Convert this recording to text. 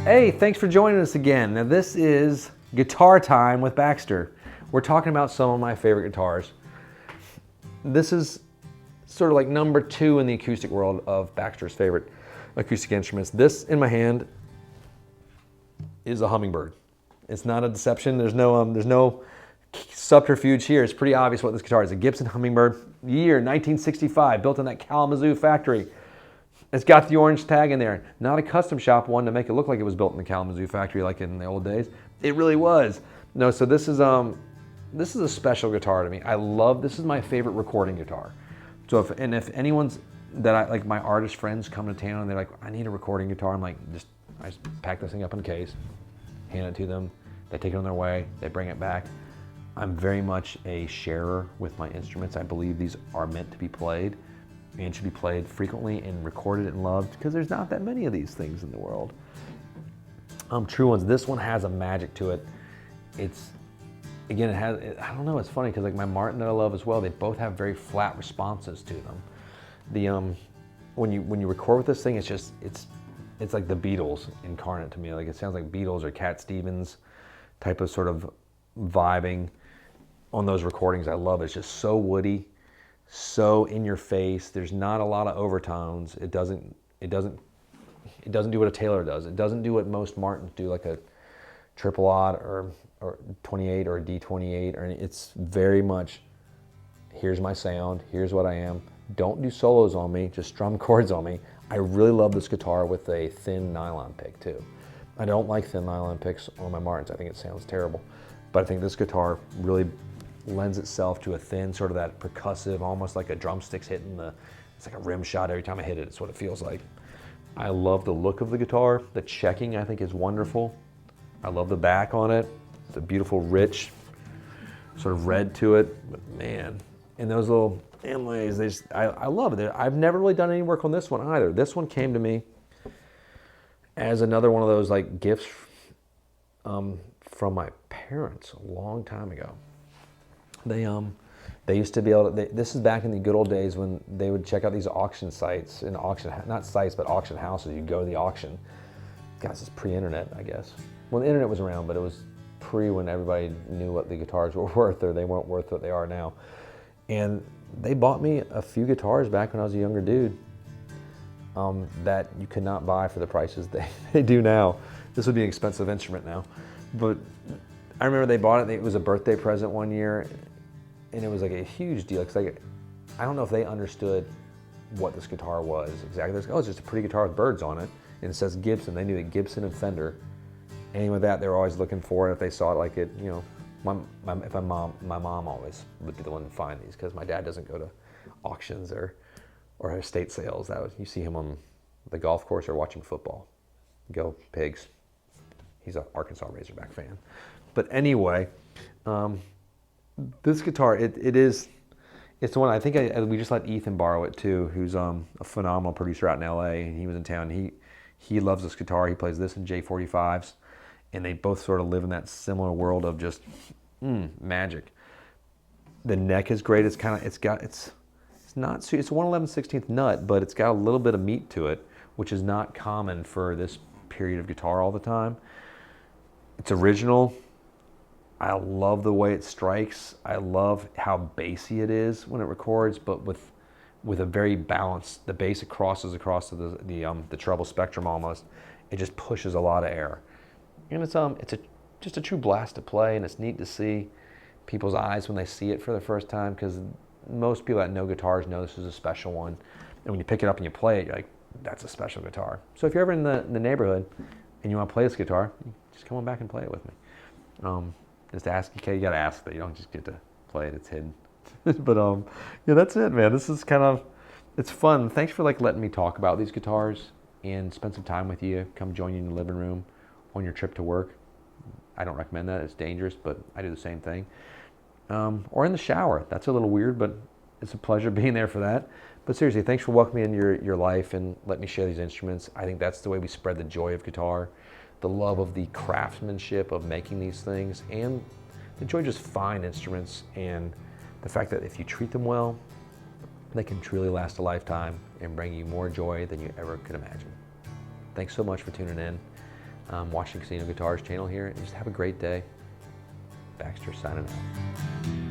Hey, thanks for joining us again. Now this is Guitar Time with Baxter. We're talking about some of my favorite guitars. This is sort of like number 2 in the acoustic world of Baxter's favorite acoustic instruments. This in my hand is a Hummingbird. It's not a deception. There's no subterfuge here. It's pretty obvious what this guitar is. A Gibson Hummingbird, year 1965, built in that Kalamazoo factory. It's got the orange tag in there. Not a custom shop one to make it look like it was built in the Kalamazoo factory like in the old days. It really was. No, so this is a special guitar to me. This is my favorite recording guitar. So if anyone's like my artist friends come to town and they're like, I need a recording guitar, I'm like, I just pack this thing up in a case, hand it to them, they take it on their way, they bring it back. I'm very much a sharer with my instruments. I believe these are meant to be played and should be played frequently and recorded and loved because there's not that many of these things in the world. True ones. This one has a magic to it. I don't know, it's funny because like my Martin that I love as well, they both have very flat responses to them. When you record with this thing, it's like the Beatles incarnate to me. Like it sounds like Beatles or Cat Stevens type of sort of vibing on those recordings. I love it. It's just so woody, so in your face. There's not a lot of overtones. It doesn't do what a Taylor does. It doesn't do what most Martins do, like a triple odd or 28 or a D28. It's very much, here's my sound, here's what I am. Don't do solos on me, just strum chords on me. I really love this guitar with a thin nylon pick too. I don't like thin nylon picks on my Martins. I think it sounds terrible. But I think this guitar really lends itself to a thin, sort of that percussive, almost like a drumsticks hitting it's like a rim shot every time I hit it. It's what it feels like. I love the look of the guitar. The checking I think is wonderful. I love the back on it. It's a beautiful, rich, sort of red to it. But man, and those little inlays, I love it. I've never really done any work on this one either. This one came to me as another one of those like gifts from my parents a long time ago. They used to be able to, this is back in the good old days when they would check out these auction sites, not sites, but auction houses. You'd go to the auction. Guys, it's pre-internet, I guess. Well, the internet was around, but it was pre when everybody knew what the guitars were worth, or they weren't worth what they are now. And they bought me a few guitars back when I was a younger dude that you could not buy for the prices they do now. This would be an expensive instrument now. But I remember they bought it, it was a birthday present one year, and it was like a huge deal. Cause I don't know if they understood what this guitar was exactly. Oh, it's just a pretty guitar with birds on it, and it says Gibson. They knew that Gibson and Fender, anything with that, they were always looking for it. If they saw it, like it, you know, my mom always would be the one to find these because my dad doesn't go to auctions or estate sales. You see him on the golf course or watching football. Go Pigs. He's an Arkansas Razorback fan. But anyway, this guitar, it's the one, I think we just let Ethan borrow it too, who's a phenomenal producer out in LA, and he was in town. He loves this guitar. He plays this in J45s, and they both sort of live in that similar world of just magic. The neck is great. It's a 1/11/16 nut, but it's got a little bit of meat to it, which is not common for this period of guitar all the time. It's original. I love the way it strikes. I love how bassy it is when it records, but with a very balanced. The bass, it crosses across to the treble spectrum almost. It just pushes a lot of air, and it's just a true blast to play, and it's neat to see people's eyes when they see it for the first time, because most people that know guitars know this is a special one, and when you pick it up and you play it, you're like, that's a special guitar. So if you're ever in the neighborhood and you want to play this guitar, just come on back and play it with me. Just ask, okay, you gotta ask that you don't just get to play it, it's hidden. But yeah, that's it, man. This is it's fun. Thanks for letting me talk about these guitars and spend some time with you. Come join you in the living room on your trip to work. I don't recommend that, it's dangerous, but I do the same thing. Or in the shower. That's a little weird, but it's a pleasure being there for that. But seriously, thanks for welcoming me into your life and let me share these instruments. I think that's the way we spread the joy of guitar, the love of the craftsmanship of making these things, and the joy of just fine instruments, and the fact that if you treat them well, they can truly last a lifetime and bring you more joy than you ever could imagine. Thanks so much for tuning in. watching Casino Guitars channel here, and just have a great day. Baxter signing out.